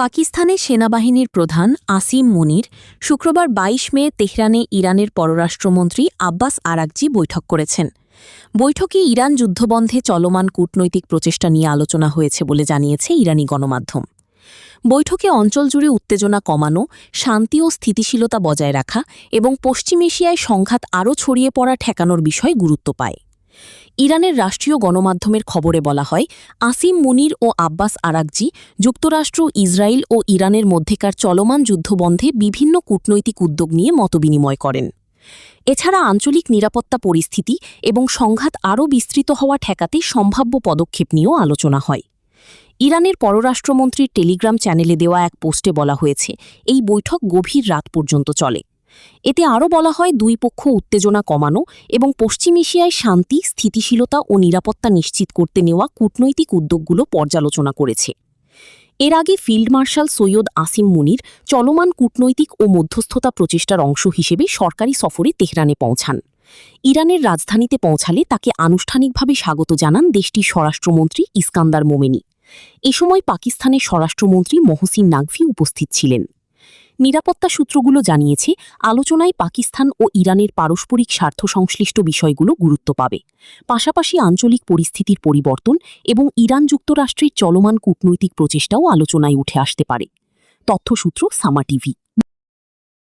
পাকিস্তানের সেনাবাহিনীর প্রধান আসিম মুনির শুক্রবার ২২ মে তেহরানে ইরানের পররাষ্ট্রমন্ত্রী আব্বাস আরাকচি বৈঠক করেছেন। বৈঠকে ইরান যুদ্ধবন্ধে চলমান কূটনৈতিক প্রচেষ্টা নিয়ে আলোচনা হয়েছে বলে জানিয়েছে ইরানি গণমাধ্যম। বৈঠকে অঞ্চল জুড়ে উত্তেজনা কমানো, শান্তি ও স্থিতিশীলতা বজায় রাখা এবং পশ্চিম এশিয়ায় সংঘাত আরও ছড়িয়ে পড়া ঠেকানোর বিষয় গুরুত্ব পায়। ইরানের রাষ্ট্রীয় গণমাধ্যমের খবরে বলা হয়, আসিম মুনির ও আব্বাস আরাকচি যুক্তরাষ্ট্র, ইসরায়েল ও ইরানের মধ্যেকার চলমান যুদ্ধবন্ধে বিভিন্ন কূটনৈতিক উদ্যোগ নিয়ে মতবিনিময় করেন। এছাড়া আঞ্চলিক নিরাপত্তা পরিস্থিতি এবং সংঘাত আরও বিস্তৃত হওয়া ঠেকাতে সম্ভাব্য পদক্ষেপ নিয়েও আলোচনা হয়। ইরানের পররাষ্ট্রমন্ত্রীর টেলিগ্রাম চ্যানেলে দেওয়া এক পোস্টে বলা হয়েছে, এই বৈঠক গভীর রাত পর্যন্ত চলে। এতে আরও বলা হয়, দুই পক্ষ উত্তেজনা কমানো এবং পশ্চিম এশিয়ায় শান্তি, স্থিতিশীলতা ও নিরাপত্তা নিশ্চিত করতে নেওয়া কূটনৈতিক উদ্যোগগুলো পর্যালোচনা করেছে। এর আগে ফিল্ড মার্শাল সৈয়দ আসিম মুনির চলমান কূটনৈতিক ও মধ্যস্থতা প্রচেষ্টার অংশ হিসেবে সরকারি সফরে তেহরানে পৌঁছান। ইরানের রাজধানীতে পৌঁছালে তাকে আনুষ্ঠানিকভাবে স্বাগত জানান দেশটির স্বরাষ্ট্রমন্ত্রী ইস্কান্দার মোমেনি। এ সময় পাকিস্তানের স্বরাষ্ট্রমন্ত্রী মহসিন নাকভি উপস্থিত ছিলেন। নিরাপত্তা সূত্রগুলো জানিয়েছে, আলোচনায় পাকিস্তান ও ইরানের পারস্পরিক স্বার্থ সংশ্লিষ্ট বিষয়গুলো গুরুত্ব পাবে। পাশাপাশি আঞ্চলিক পরিস্থিতির পরিবর্তন এবং ইরান যুক্তরাষ্ট্রের চলমান কূটনৈতিক প্রচেষ্টাও আলোচনায় উঠে আসতে পারে। তথ্যসূত্র সামা টিভি।